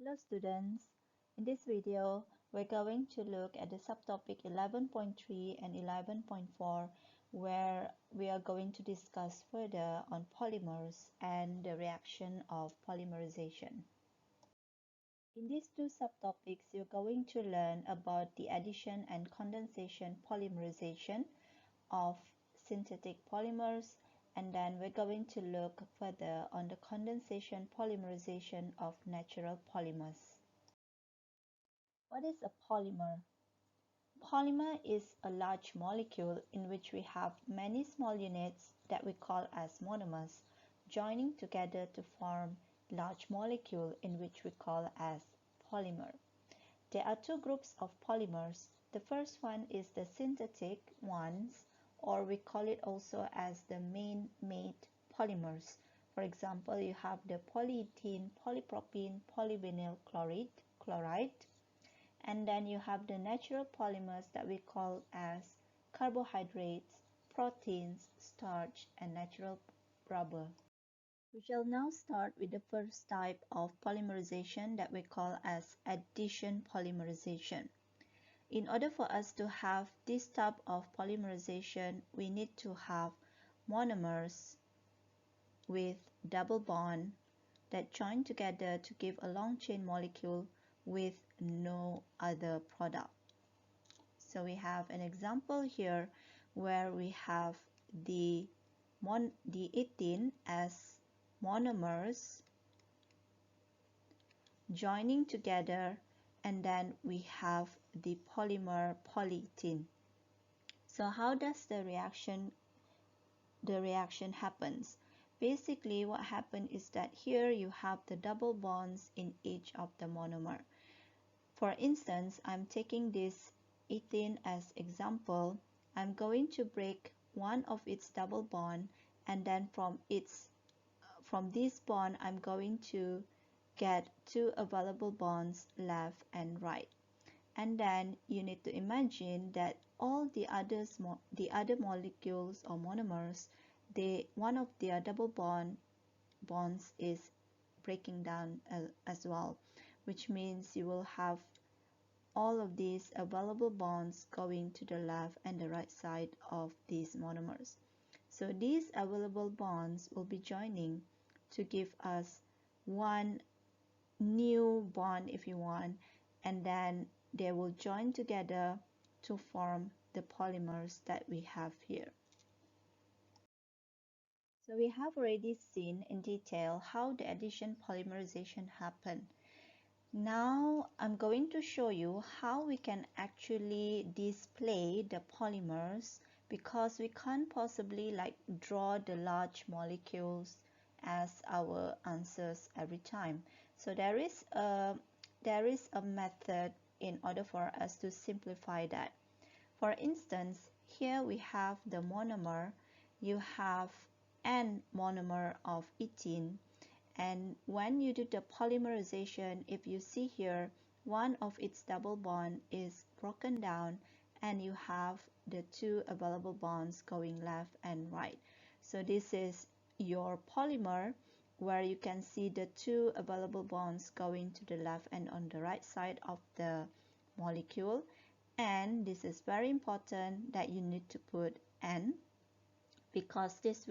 Hello students, in this video we're going to look at the subtopic 11.3 and 11.4 where we are going to discuss further on polymers and the reaction of polymerization. In these two subtopics you're going to learn about the addition and condensation polymerization of synthetic polymers, and then we're going to look further on the condensation polymerization of natural polymers. What is a polymer? Polymer is a large molecule in which we have many small units that we call as monomers joining together to form large molecule in which we call as polymer. There are two groups of polymers. The first one is the synthetic ones, or we call it also as the man-made polymers. For example, you have the polyethylene, polypropylene, polyvinyl chloride. And then you have the natural polymers that we call as carbohydrates, proteins, starch, and natural rubber. We shall now start with the first type of polymerization that we call as addition polymerization. In order for us to have this type of polymerization, we need to have monomers with double bond that join together to give a long chain molecule with no other product. So we have an example here where we have the ethene as monomers joining together, and then we have the polymer polyethylene. So how does the reaction happens? Basically what happened is that here you have the double bonds in each of the monomer. For instance, I'm taking this ethene as example. I'm going to break one of its double bond, and then from this bond I'm going to get two available bonds left and right. And then you need to imagine that all the other molecules or monomers, one of their double bonds is breaking down as well, which means you will have all of these available bonds going to the left and the right side of these monomers. So these available bonds will be joining to give us one new bond if you want, and then they will join together to form the polymers that we have here. So we have already seen in detail how the addition polymerization happens. Now I'm going to show you how we can actually display the polymers, because we can't possibly draw the large molecules as our answers every time. So there is a method in order for us to simplify that. For instance, here we have the monomer. You have N monomer of ethene, and when you do the polymerization, if you see here, one of its double bond is broken down and you have the two available bonds going left and right. So this is your polymer, where you can see the two available bonds going to the left and on the right side of the molecule. And this is very important that you need to put N, because this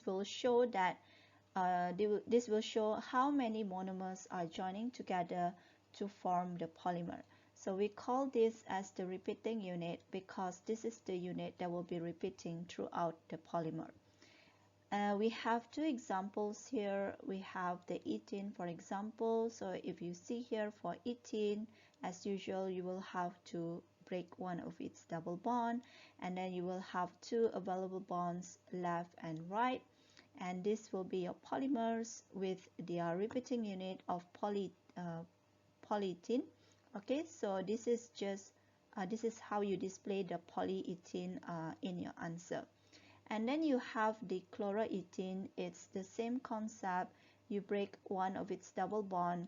will show that this will show how many monomers are joining together to form the polymer. So we call this as the repeating unit, because this is the unit that will be repeating throughout the polymer. We have two examples here. We have the ethene, for example. So if you see here for ethene, as usual, you will have to break one of its double bond, and then you will have two available bonds left and right, and this will be your polymers with their repeating unit of polyethylene. Okay, so this is how you display the polyethylene in your answer. And then you have the chloroethene. It's the same concept. You break one of its double bond,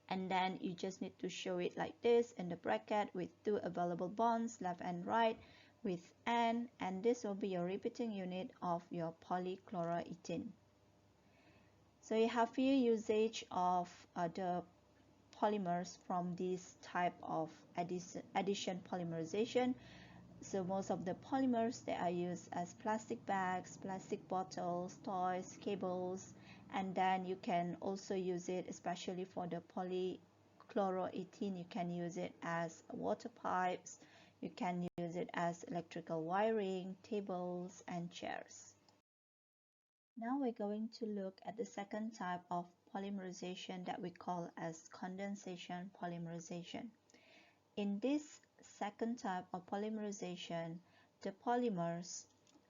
and then you just need to show it like this in the bracket with two available bonds left and right with N, and this will be your repeating unit of your polychloroethene. So you have few usage of the polymers from this type of addition polymerization. So most of the polymers, they are used as plastic bags, plastic bottles, toys, cables, and then you can also use it, especially for the polychloroethene, you can use it as water pipes, you can use it as electrical wiring, tables, and chairs. Now we're going to look at the second type of polymerization that we call as condensation polymerization. In this second type of polymerization, the polymers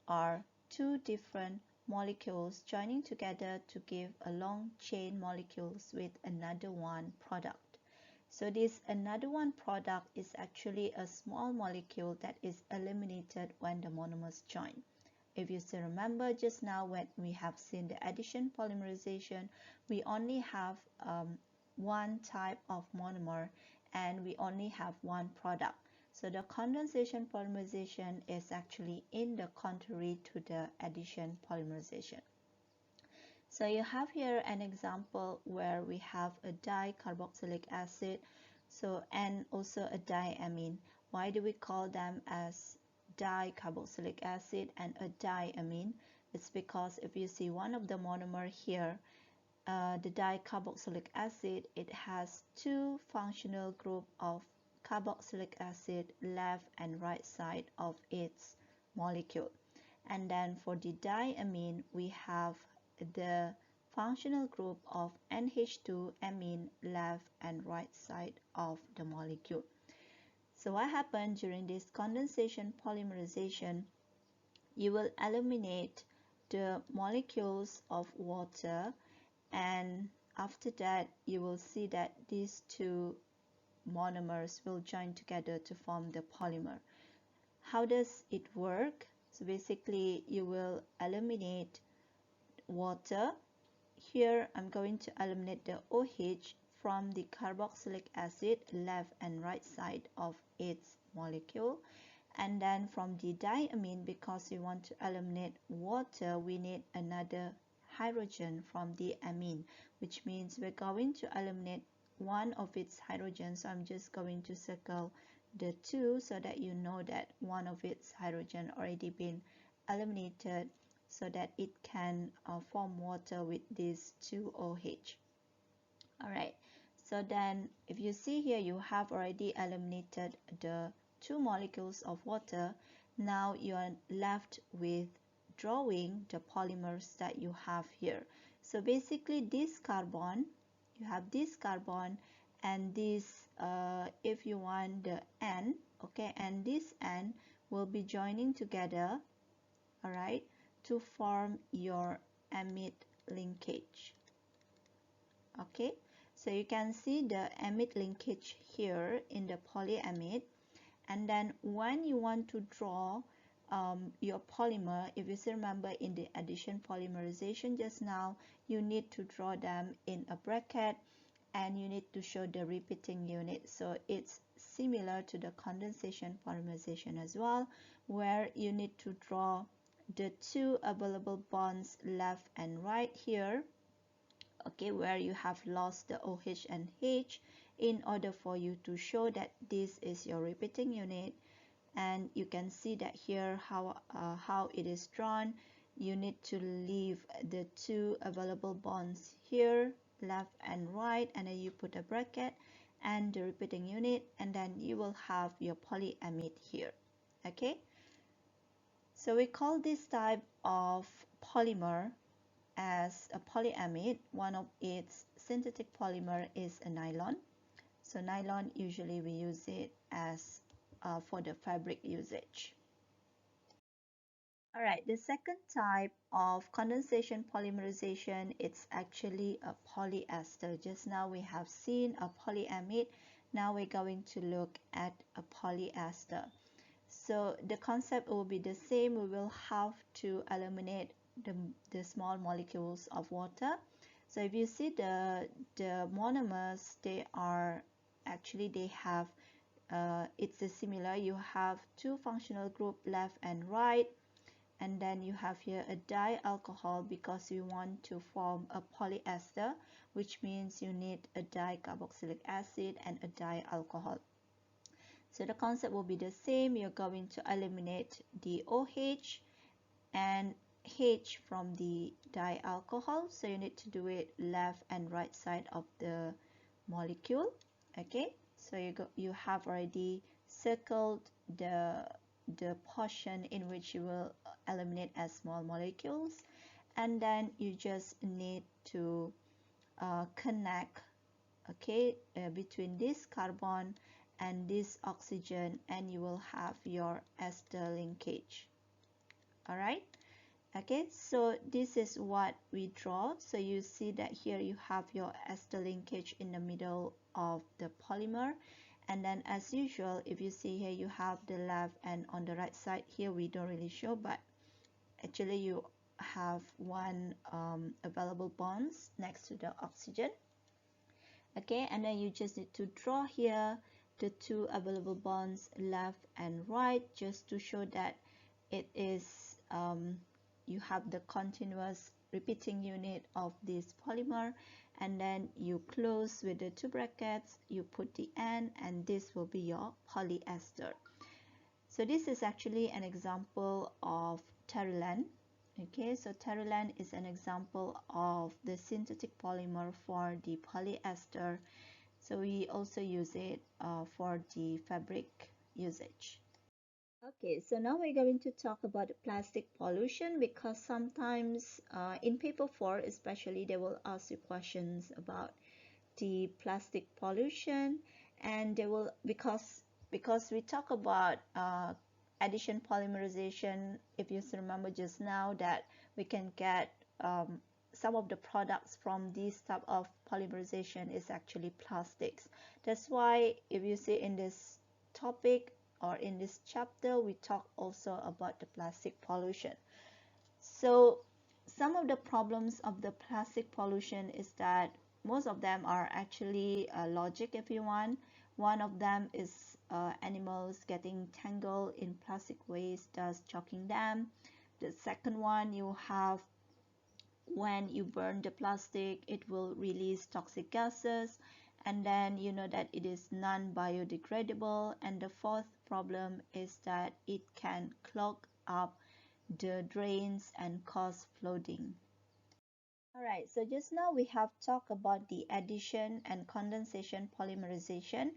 are two different molecules joining together to give a long chain molecules with another one product. So this another one product is actually a small molecule that is eliminated when the monomers join. If you still remember just now when we have seen the addition polymerization, we only have one type of monomer and we only have one product. So the condensation polymerization is actually in the contrary to the addition polymerization. So you have here an example where we have a dicarboxylic acid, and also a diamine. Why do we call them as dicarboxylic acid and a diamine? It's because if you see one of the monomer here, the dicarboxylic acid, it has two functional group of carboxylic acid left and right side of its molecule. And then for the diamine, we have the functional group of NH2 amine left and right side of the molecule. So what happens during this condensation polymerization, you will eliminate the molecules of water, and after that you will see that these two monomers will join together to form the polymer. How does it work? So basically you will eliminate water. Here I'm going to eliminate the OH from the carboxylic acid left and right side of its molecule, and then from the diamine, because we want to eliminate water, we need another hydrogen from the amine, which means we're going to eliminate one of its hydrogens. So I'm just going to circle the two so that you know that one of its hydrogen already been eliminated, so that it can form water with these two OH. Alright, so then if you see here, you have already eliminated the two molecules of water. Now you are left with drawing the polymers that you have here. So basically this carbon, you have this carbon, and this, if you want the N, okay, and this N will be joining together, alright, to form your amide linkage. Okay, so you can see the amide linkage here in the polyamide, and then when you want to draw your polymer, if you still remember in the addition polymerization just now, you need to draw them in a bracket and you need to show the repeating unit. So it's similar to the condensation polymerization as well, where you need to draw the two available bonds left and right here, okay, where you have lost the OH and H, in order for you to show that this is your repeating unit. And you can see that here how it is drawn. You need to leave the two available bonds here, left and right, and then you put a bracket and the repeating unit, and then you will have your polyamide here. Okay, so we call this type of polymer as a polyamide. One of its synthetic polymer is a nylon. So nylon, usually we use it as for the fabric usage. Alright, the second type of condensation polymerization, it's actually a polyester. Just now we have seen a polyamide. Now we're going to look at a polyester. So the concept will be the same. We will have to eliminate the small molecules of water. So if you see the monomers, they are actually, they have it's similar. You have two functional group left and right, and then you have here a dialcohol because we want to form a polyester, which means you need a dicarboxylic acid and a dialcohol. So the concept will be the same. You're going to eliminate the OH and H from the dialcohol. So you need to do it left and right side of the molecule. Okay, so you have already circled the portion in which you will eliminate as small molecules, and then you just need to connect, okay, between this carbon and this oxygen, and you will have your ester linkage. All right. Okay, so this is what we draw. So you see that here you have your ester linkage in the middle of the polymer, and then as usual, if you see here, you have the left and on the right side. Here we don't really show, but actually you have one available bonds next to the oxygen. Okay, and then you just need to draw here the two available bonds left and right, just to show that it is you have the continuous repeating unit of this polymer, and then you close with the two brackets, you put the N, and this will be your polyester. So this is actually an example of terylene. Okay, so terylene is an example of the synthetic polymer for the polyester. So we also use it for the fabric usage. Okay, so now we're going to talk about plastic pollution, because sometimes in paper 4 especially, they will ask you questions about the plastic pollution, and they will, because we talk about addition polymerization. If you remember just now that we can get some of the products from this type of polymerization is actually plastics. That's why if you see in this topic or in this chapter, we talk also about the plastic pollution. So some of the problems of the plastic pollution is that most of them are actually logic, if you want. One of them is animals getting tangled in plastic waste, thus choking them. The second one, you have when you burn the plastic, it will release toxic gases, and then you know that it is non-biodegradable. And the fourth problem is that it can clog up the drains and cause flooding. Alright, so just now we have talked about the addition and condensation polymerization,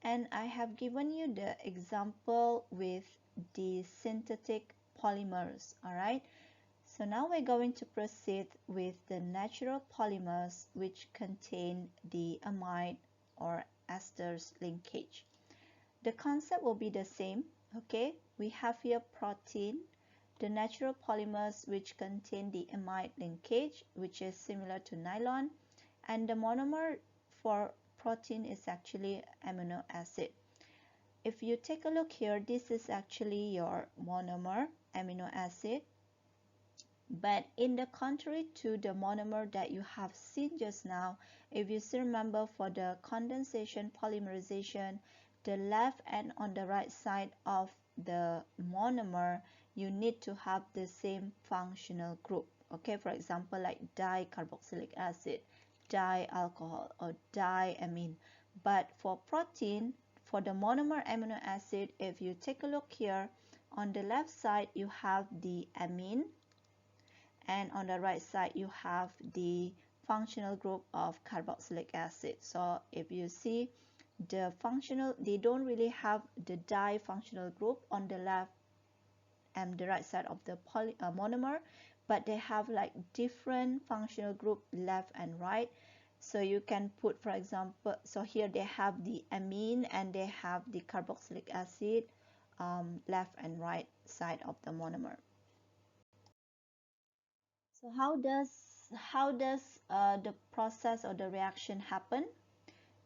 and I have given you the example with the synthetic polymers. Alright, so now we're going to proceed with the natural polymers, which contain the amide or esters linkage. The concept will be the same. Okay, we have here protein, the natural polymers which contain the amide linkage, which is similar to nylon, and the monomer for protein is actually amino acid. If you take a look here, this is actually your monomer amino acid. But in the contrary to the monomer that you have seen just now, if you still remember for the condensation polymerization, the left and on the right side of the monomer, you need to have the same functional group. Okay, for example, like dicarboxylic acid, dialcohol, or diamine. But for protein, for the monomer amino acid, if you take a look here, on the left side, you have the amine, and on the right side you have the functional group of carboxylic acid. So if you see the functional, they don't really have the di-functional group on the left and the right side of the monomer, but they have like different functional group left and right. So you can put, for example, so here they have the amine and they have the carboxylic acid left and right side of the monomer. So how does the process or the reaction happen?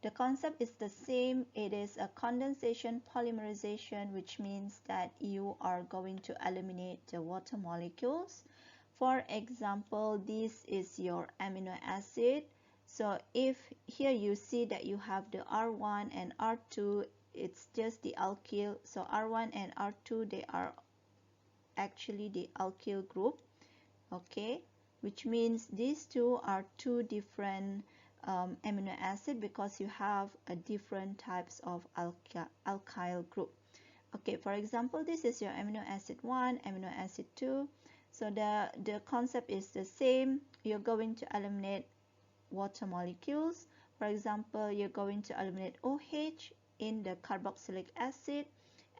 The concept is the same. It is a condensation polymerization, which means that you are going to eliminate the water molecules. For example, this is your amino acid. So if here you see that you have the R1 and R2, it's just the alkyl. So R1 and R2, they are actually the alkyl group, okay, which means these two are two different amino acid because you have a different types of alkyl group. Okay, for example, this is your amino acid 1, amino acid 2. So the concept is the same. You're going to eliminate water molecules. For example, you're going to eliminate OH in the carboxylic acid,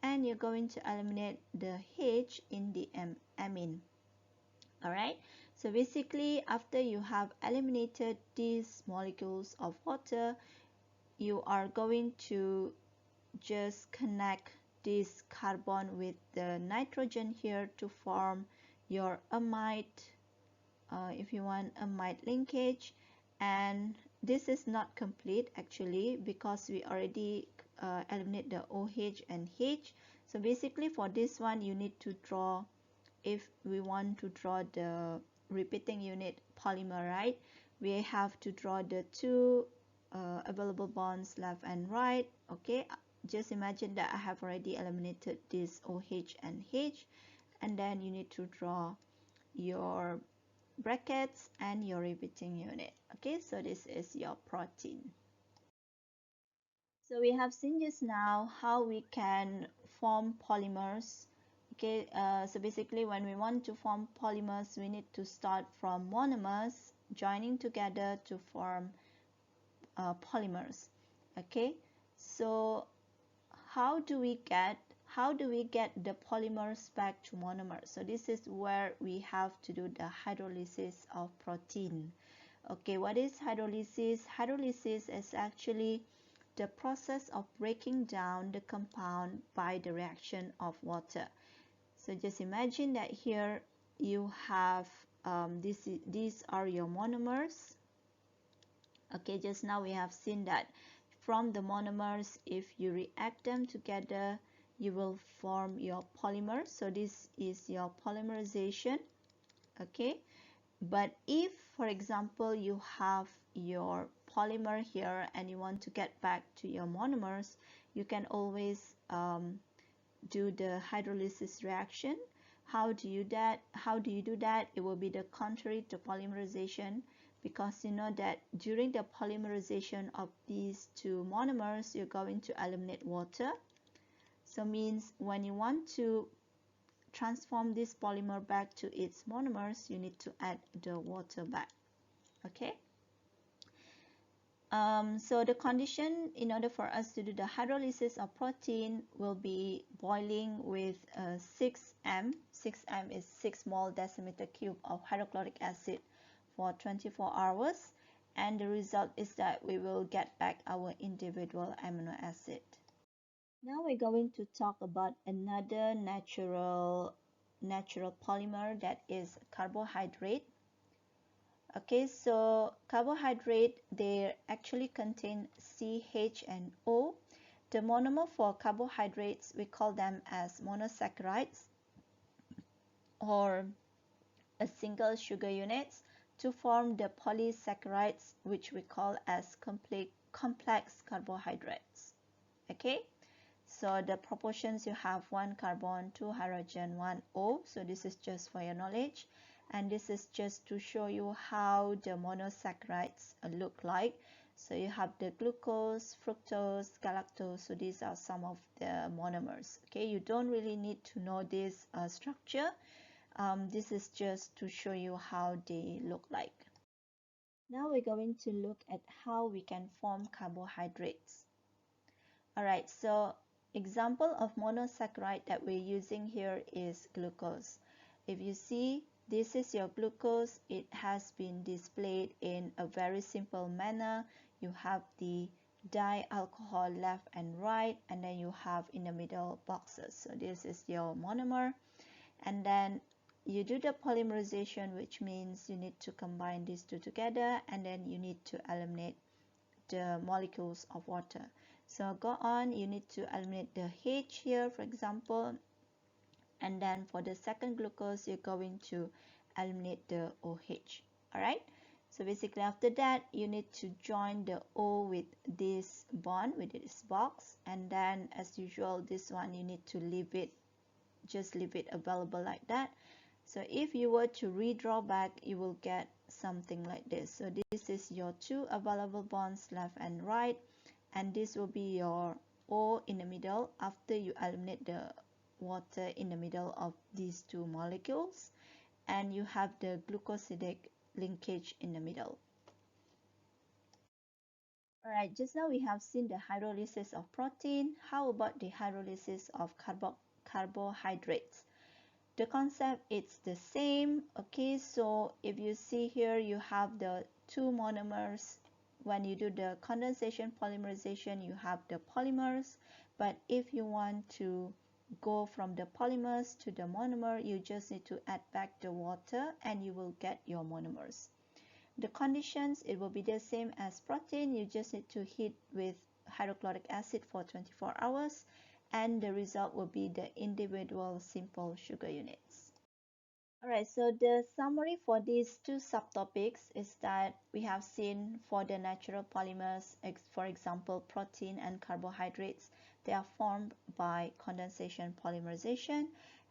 and you're going to eliminate the H in the amine. Alright, so basically after you have eliminated these molecules of water, you are going to just connect this carbon with the nitrogen here to form your amide, if you want amide linkage. And this is not complete actually because we already eliminate the OH and H. So basically for this one you need to draw, if we want to draw the repeating unit polymer, right, we have to draw the two available bonds left and right. Okay, just imagine that I have already eliminated this OH and H, and then you need to draw your brackets and your repeating unit. Okay, so this is your protein. So we have seen just now how we can form polymers. Okay, so basically when we want to form polymers, we need to start from monomers joining together to form polymers. Okay, so how do we get the polymers back to monomers? So this is where we have to do the hydrolysis of protein. Okay, what is hydrolysis? Hydrolysis is actually the process of breaking down the compound by the reaction of water. So just imagine that here you have these are your monomers. Okay, just now we have seen that from the monomers, if you react them together, you will form your polymers. So this is your polymerization. Okay, but if for example you have your polymer here and you want to get back to your monomers, you can always do the hydrolysis reaction. How do you do that? It will be the contrary to polymerization, because you know that during the polymerization of these two monomers, you're going to eliminate water. So means when you want to transform this polymer back to its monomers, you need to add the water back. Okay. So the condition in order for us to do the hydrolysis of protein will be boiling with 6m. 6m is 6 mole decimeter cube of hydrochloric acid for 24 hours. And the result is that we will get back our individual amino acid. Now we're going to talk about another natural polymer, that is carbohydrate. Okay, so carbohydrate, they actually contain CH and O. The monomer for carbohydrates, we call them as monosaccharides or a single sugar units, to form the polysaccharides, which we call as complex carbohydrates. Okay, so the proportions, you have 1 carbon, 2 hydrogen, 1 O. So this is just for your knowledge. And this is just to show you how the monosaccharides look like. So you have the glucose, fructose, galactose. So these are some of the monomers. Okay, you don't really need to know this structure. This is just to show you how they look like. Now we're going to look at how we can form carbohydrates. Alright, so example of monosaccharide that we're using here is glucose. If you see, this is your glucose. It has been displayed in a very simple manner. You have the di-alcohol left and right, and then you have in the middle boxes. So this is your monomer. And then you do the polymerization, which means you need to combine these two together, and then you need to eliminate the molecules of water. So go on, you need to eliminate the H here, for example, and then for the second glucose, you're going to eliminate the OH. Alright, so basically after that, you need to join the O with this bond, with this box, and then as usual, this one you need to leave it just leave it available like that. So if you were to redraw back, you will get something like this. So this is your two available bonds left and right, and this will be your O in the middle after you eliminate the water in the middle of these two molecules, and you have the glucosidic linkage in the middle. Alright, just now we have seen the hydrolysis of protein. How about the hydrolysis of carbohydrates? The concept is the same. Okay, so if you see here, you have the two monomers. When you do the condensation polymerization, you have the polymers. But if you want to go from the polymers to the monomer, you just need to add back the water and you will get your monomers. The conditions, it will be the same as protein. You just need to heat with hydrochloric acid for 24 hours, and the result will be the individual simple sugar units. Alright, so the summary for these two subtopics is that we have seen for the natural polymers, for example, protein and carbohydrates, they are formed by condensation polymerization.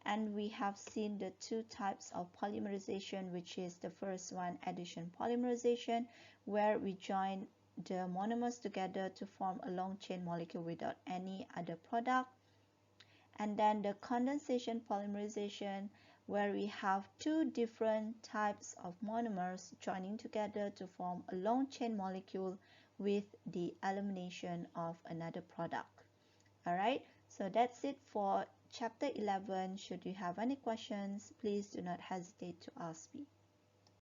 And we have seen the two types of polymerization, which is the first one, addition polymerization, where we join the monomers together to form a long chain molecule without any other product. And then the condensation polymerization, where we have two different types of monomers joining together to form a long chain molecule with the elimination of another product. Alright, so that's it for chapter 11. Should you have any questions, please do not hesitate to ask me.